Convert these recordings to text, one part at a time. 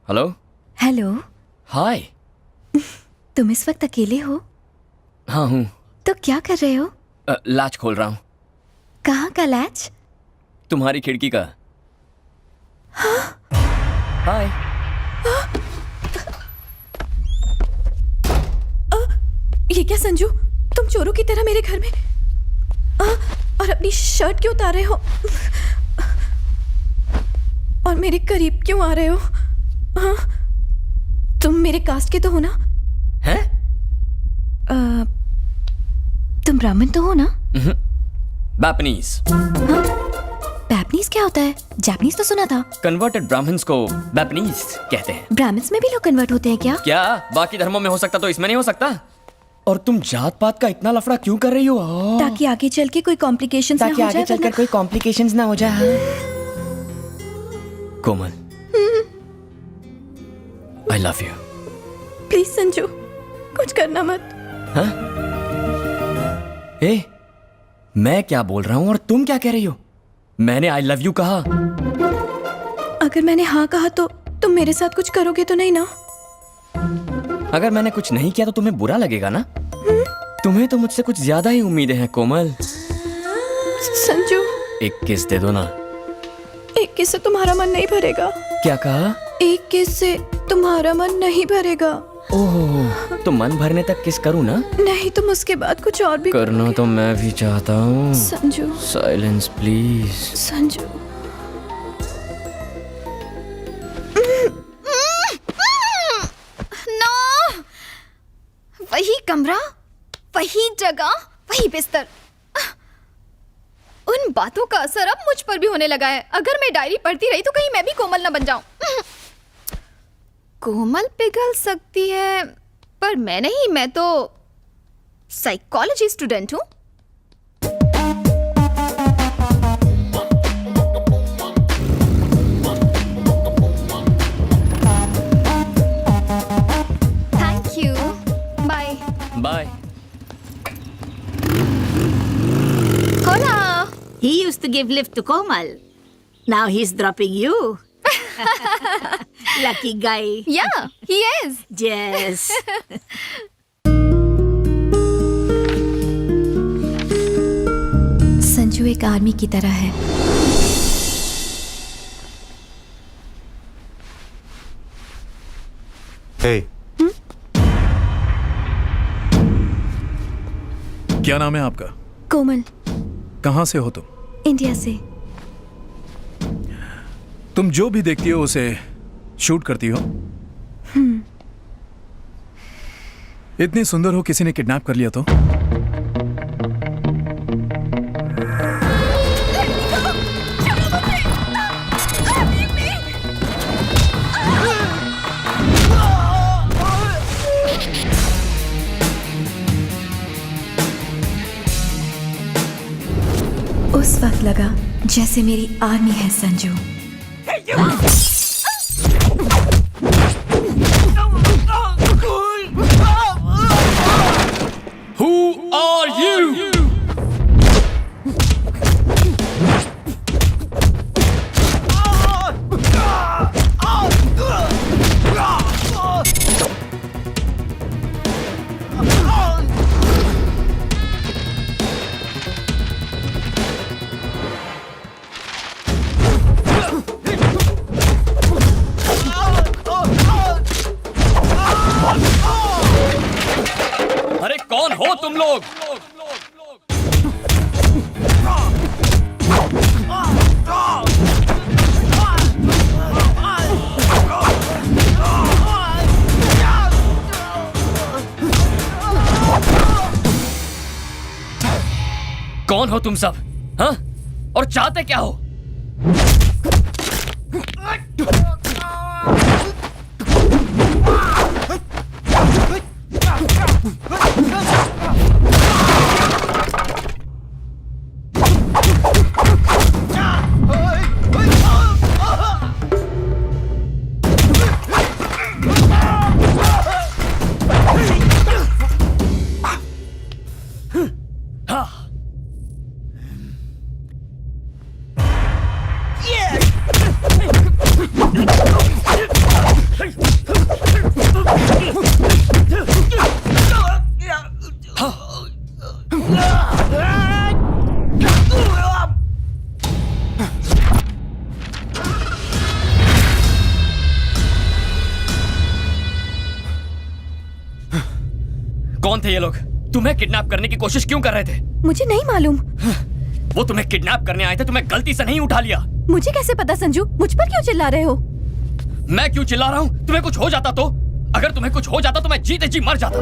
Hello. Hello. हाय। तुम इस वक्त अकेले हो? हाँ हूँ। तो क्या कर रहे हो? लैच खोल रहा हूँ। कहाँ का लैच? तुम्हारी खिड़की का। हाय। ये क्या संजू, तुम चोरों की तरह मेरे घर में और अपनी शर्ट क्यों उतार रहे हो और मेरे करीब क्यों आ रहे हो? हाँ, तुम मेरे कास्ट के तो हो ना? हैं? तुम ब्राह्मण तो हो ना? बैपनीज। बैपनीज क्या होता है? जापानीज तो सुना था। कन्वर्टेड ब्राह्मण्स को बैपनीज कहते हैं। ब्राह्मण्स में भी लोग कन्वर्ट होते हैं क्या? क्या बाकी धर्मों में हो सकता तो इसमें नहीं हो सकता? और तुम जात पात का इतना लफड़ा क्यों कर रही हो? ताकि आगे चल के कोई कॉम्प्लिकेशंस ना हो जाए। आगे चलकर कोई कॉम्प्लिकेशंस ना हो जाए। Komal, I love you. Please Sanju, कुछ करना मत। हाँ? ए, मैं क्या बोल रहा हूँ और तुम क्या कह रही हो? मैंने आई लव यू कहा। अगर मैंने हाँ कहा तो तुम मेरे साथ कुछ करोगे तो नहीं ना? अगर मैंने कुछ नहीं किया तो तुम्हें बुरा लगेगा ना? तुम्हें तो मुझसे कुछ ज्यादा ही उम्मीदें हैं कोमल। संजू, एक किस दे दो ना। एक किस से तुम्हारा मन नहीं भरेगा। क्या कहा? एक किस से तुम्हारा मन नहीं भरेगा। ओह, तो मन भरने तक किस करूँ ना? नहीं, तुम उसके बाद कुछ और भी करना करोगे। तो मैं भी चाहता हूँ। Sanju, silence please. Sanju. No, वही कमरा, वही जगह, वही बिस्तर। उन बातों का असर अब मुझ पर भी होने लगा है। अगर मैं डायरी पढ़ती रही तो कहीं मैं भी कोमल ना बन जाऊं। कोमल पिघल सकती है पर मैं नहीं। मैं तो साइकोलॉजी स्टूडेंट हूं। Thank you, bye bye. होला। He used to give lift to Komal. Now he's dropping you. Lucky guy. या ही इज। Yes. संजू एक आर्मी की तरह है। Hey. क्या नाम है आपका? कोमल। कहाँ से हो तुम? इंडिया से। तुम जो भी देखती हो उसे शूट करती हो? इतनी सुंदर हो, किसी ने किडनैप कर लिया तो? उस वक्त लगा जैसे मेरी आर्मी है संजू। Who are you? अरे कौन हो तुम लोग? कौन हो तुम सब? हाँ? और चाहते क्या हो? थे ये लोग? तुम्हें किडनैप करने की कोशिश क्यों कर रहे थे? मुझे नहीं मालूम। वो तुम्हें किडनैप करने आए थे, तुम्हें गलती से नहीं उठा लिया। मुझे कैसे पता संजू? मुझ पर क्यों चिल्ला रहे हो? मैं क्यों चिल्ला रहा हूँ? तुम्हें कुछ हो जाता तो? अगर तुम्हें कुछ हो जाता तो मैं जीते जी मर जाता।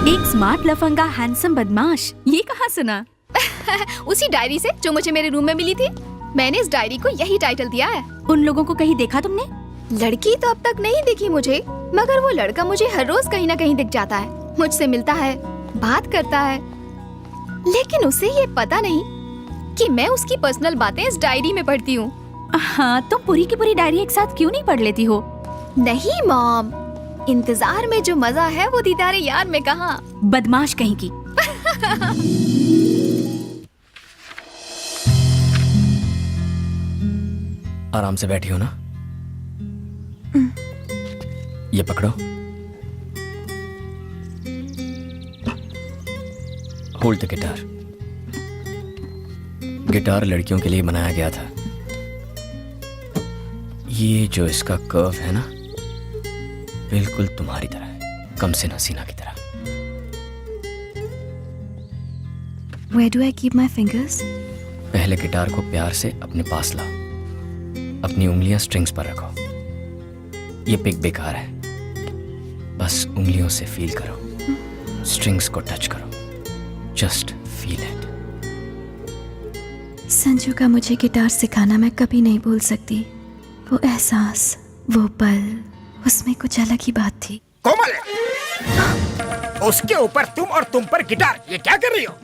एक स्मार्ट लफंगा हैंडसम बदमाश, ये कहाँ सुना? उसी डायरी से जो मुझे मेरे रूम में मिली थी। मैंने इस डायरी को यही टाइटल दिया है। उन लोगों को कहीं देखा तुमने? लड़की तो अब तक नहीं दिखी मुझे, मगर वो लड़का मुझे हर रोज कहीं ना कहीं दिख जाता है। मुझसे मिलता है, बात करता है, लेकिन उसे ये पता नहीं कि मैं उसकी पर्सनल बातें इस डायरी में पढ़ती हूँ। हाँ, तुम पूरी की पूरी डायरी एक साथ क्यों नहीं पढ़ लेती हो? नहीं मॉम, इंतजार में जो मजा है वो दीदारे यार में कहाँ। बदमाश कहीं की। आराम से बैठी हो ना? ये पकड़ो। Hold the guitar. गिटार लड़कियों के लिए बनाया गया था। ये जो इसका कर्व है ना, बिल्कुल तुम्हारी तरह है, कम से हसीना की तरह। Where do I keep my fingers? पहले गिटार को प्यार से अपने पास लाओ, अपनी उंगलियां स्ट्रिंग्स पर रखो। ये पिक बेकार है, बस उंगलियों से फील करो, स्ट्रिंग्स को टच करो, जस्ट फील इट। संजू का मुझे गिटार सिखाना मैं कभी नहीं भूल सकती। वो एहसास, वो पल, उसमें कुछ अलग ही बात थी। कोमल, उसके ऊपर तुम और तुम पर गिटार, ये क्या कर रही हो?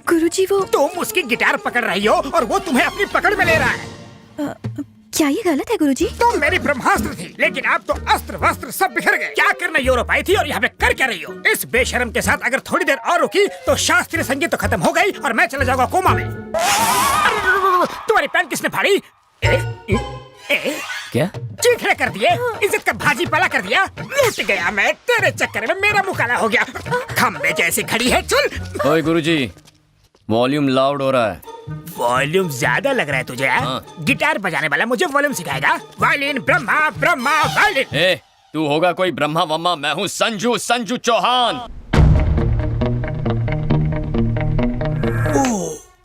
गुरुजी वो तुम उसकी गिटार पकड़ रही हो और वो तुम्हें अपनी पकड़ में ले रहा है। क्या ये गलत है गुरुजी? तुम मेरी ब्रह्मास्त्र थी, लेकिन अब तो अस्त्र वस्त्र सब बिखर गए। क्या करने यूरोप आई थी और यहाँ पे कर क्या रही हो? इस बेशर्म के साथ अगर थोड़ी देर और रुकी तो शास्त्रीय संगीत तो खत्म हो गई और मैं चला जाऊंगा कोमा में। तुम्हारी पैंट किसने फाड़ी? क्या चीखने कर दिए, इज्जत का भाजी पाला कर दिया। लूट गया मैं तेरे चक्कर में, मेरा मुंह काला हो गया। खम्बे जैसी खड़ी है, चल। ओए गुरुजी, वॉल्यूम लाउड हो रहा है। वॉल्यूम ज्यादा लग रहा है तुझे? हाँ। गिटार बजाने वाला मुझे वॉल्यूम सिखाएगा? Violin Brahma, Brahma violin. ए, तू होगा कोई ब्रह्मा वम्मा, मैं हूँ संजू, संजू चौहान।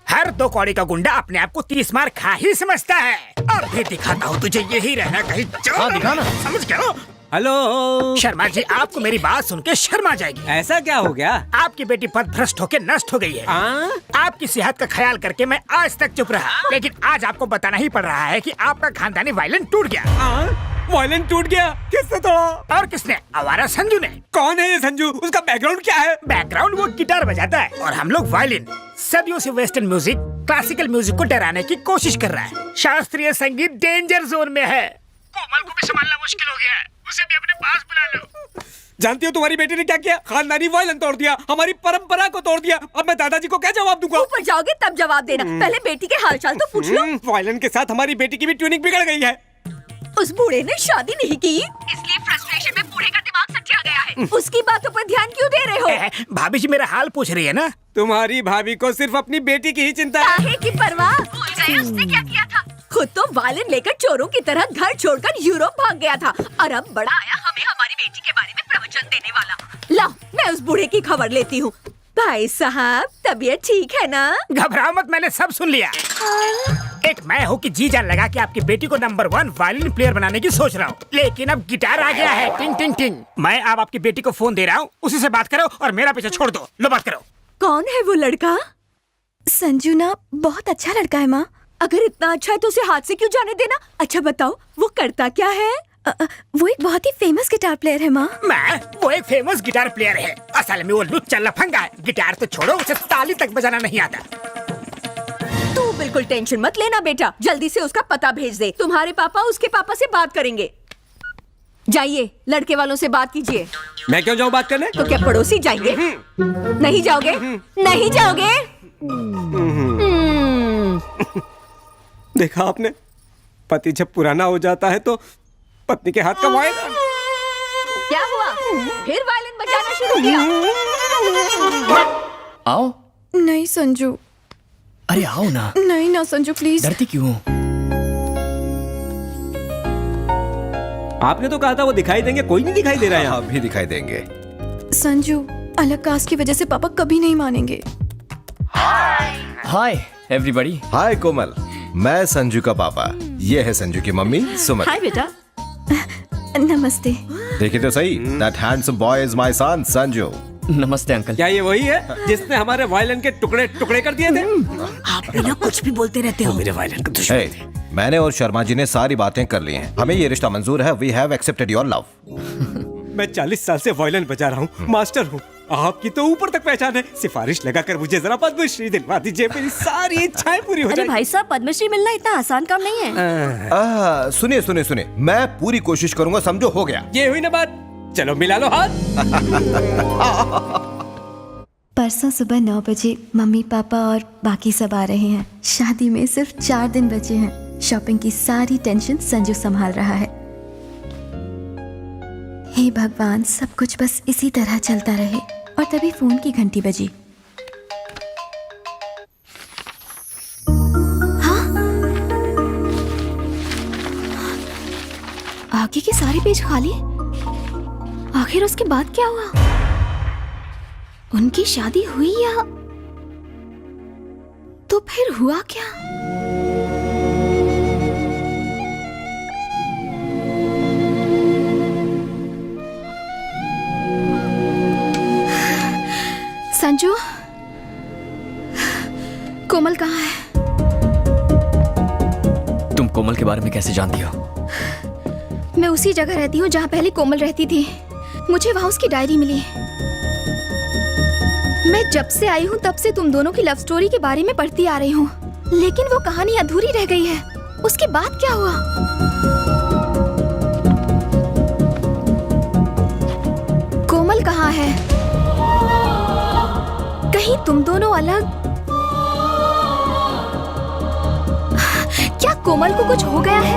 हर दो कौड़ी का गुंडा अपने आप को 30 मार खा ही समझता है। अब भी दिखाता हूँ तुझे, यही रहना कहीं। हाँ, दिखाना। समझ गया? हेलो शर्मा जी, आपको मेरी बात सुन के शर्मा जाएगी। ऐसा क्या हो गया? आपकी बेटी पद भ्रष्ट होकर नष्ट हो गई है। आपकी सेहत का ख्याल करके मैं आज तक चुप रहा, लेकिन आज आपको बताना ही पड़ रहा है कि आपका खानदानी वायलिन टूट गया। वायलिन टूट गया? किसने तोड़ा? और किसने? आवारा संजू ने। कौन है ये संजू? उसका बैकग्राउंड क्या है? बैकग्राउंड, वो गिटार बजाता है और हम लोग वायलिन। सदियों से वेस्टर्न म्यूजिक क्लासिकल म्यूजिक को डराने की कोशिश कर रहा है। शास्त्रीय संगीत डेंजर जोन में है। कोमल को भी संभालना मुश्किल हो गया है, उसे भी अपने पास बुला लो। जानती हो तुम्हारी बेटी ने क्या किया? खानदानी वायलिन तोड़ दिया, हमारी परंपरा को तोड़ दिया। अब मैं दादाजी को क्या जवाब दूंगा? ऊपर जाओगे तब जवाब देना, पहले बेटी के हालचाल तो पूछ लो। वायलिन के साथ हमारी बेटी की भी ट्यूनिंग बिगड़ गई है। उस बूढ़े ने शादी नहीं की, इसलिए फ्रस्ट्रेशन में बूढ़े का दिमाग सटिया गया है। उसकी बातों पर ध्यान क्यों दे रहे हो? भाभी जी मेरा हाल पूछ रही है ना? तुम्हारी भाभी को सिर्फ अपनी बेटी की ही चिंता है। काहे की परवाह? भूल गए उसने क्या किया था? खुद तो वायलिन लेकर चोरों की तरह घर छोड़कर यूरोप भाग गया था, और अब बड़ा आया हमें हमारी बेटी के बारे में प्रवचन देने वाला। ला, मैं उस बूढ़े की खबर लेती हूँ। भाई साहब, तबीयत ठीक है ना? घबराओ मत, मैंने सब सुन लिया। एक मैं हूँ कि जी जान लगा कि आपकी बेटी को नंबर 1 वायलिन प्लेयर बनाने की सोच रहा हूँ, लेकिन अब गिटार आ गया है। टिंग टिंग टिंग। मैं अब आपकी बेटी को फोन दे रहा हूँ, उसी से बात करो और मेरा पीछे छोड़ दो। लो बात करो। कौन है वो लड़का? संजू ना बहुत अच्छा लड़का है माँ। अगर इतना अच्छा है तो उसे हाथ से क्यों जाने देना? अच्छा बताओ, वो करता क्या है? वो एक बहुत ही फेमस गिटार प्लेयर है माँ। वो एक फेमस गिटार प्लेयर है। असल में वो लुच्चा लफंगा है। गिटार तो छोड़ो, उसे ताली तक बजाना नहीं आता। तू बिल्कुल टेंशन मत लेना बेटा, जल्दी से उसका पता भेज दे। तुम्हारे पापा उसके पापा से बात करेंगे। जाइए, लड़के वालों से बात कीजिए। मैं क्यों जाऊँ बात करने? तो क्या पड़ोसी जाएंगे? नहीं जाओगे? नहीं जाओगे? देखा आपने, पति जब पुराना हो जाता है तो पत्नी के हाथ का वायलिन। क्या हुआ? फिर वायलिन बजाना शुरू किया? आओ। नहीं संजू, अरे आओ ना, नहीं ना संजू प्लीज। डरती क्यों हो? आपने तो कहा था वो दिखाई देंगे, कोई नहीं दिखाई दे रहा है यहाँ। भी दिखाई देंगे। संजू, अलग कास्ट की वजह से पापा कभी नहीं मानेंगे। Hi everybody. हाय कोमल, मैं संजू का पापा, ये है संजू की मम्मी सुमन। हाय बेटा। नमस्ते। देखिए तो सही, that handsome boy is my son Sanju. नमस्ते अंकल। क्या ये वही है जिसने हमारे वायलिन के टुकड़े टुकड़े कर दिए थे? आप बिना कुछ भी बोलते रहते हो। मेरे वायलिन का दुश्मन Hey, मैंने और शर्मा जी ने सारी बातें कर ली हैं। हमें ये रिश्ता मंजूर है। We have accepted your love. मैं 40 साल से वायलिन बजा रहा हूँ, मास्टर हूँ। आपकी तो ऊपर तक पहचान है। सिफारिश लगाकर मुझे जरा पद्मश्री दिलवा दीजिए, मेरी सारी इच्छाएं पूरी हो अरे जाएंगी। भाई साहब, पद्मश्री मिलना इतना आसान काम नहीं है। सुनिए सुनिए सुनिए, मैं पूरी कोशिश करूंगा, समझो हो गया। ये हुई ना बात, चलो मिला लो हाथ। परसों सुबह 9 बजे मम्मी पापा और बाकी सब आ रहे हैं। शादी में सिर्फ 4 दिन बचे हैं। शॉपिंग की सारी टेंशन संजू संभाल रहा है। हे भगवान, सब कुछ बस इसी तरह चलता रहे। और तभी फोन की घंटी बजी। हाँ? आगे के सारे पेज खाली। आखिर उसके बाद क्या हुआ? उनकी शादी हुई या तो फिर हुआ क्या? संजू, कोमल कहाँ है? तुम कोमल के बारे में कैसे जानती हो? मैं उसी जगह रहती हूँ जहाँ पहले कोमल रहती थी। मुझे वहाँ उसकी डायरी मिली। मैं जब से आई हूँ तब से तुम दोनों की लव स्टोरी के बारे में पढ़ती आ रही हूँ, लेकिन वो कहानी अधूरी रह गई है। उसके बाद क्या हुआ? कोमल कहाँ है? कहीं तुम दोनों अलग? क्या कोमल को कुछ हो गया है?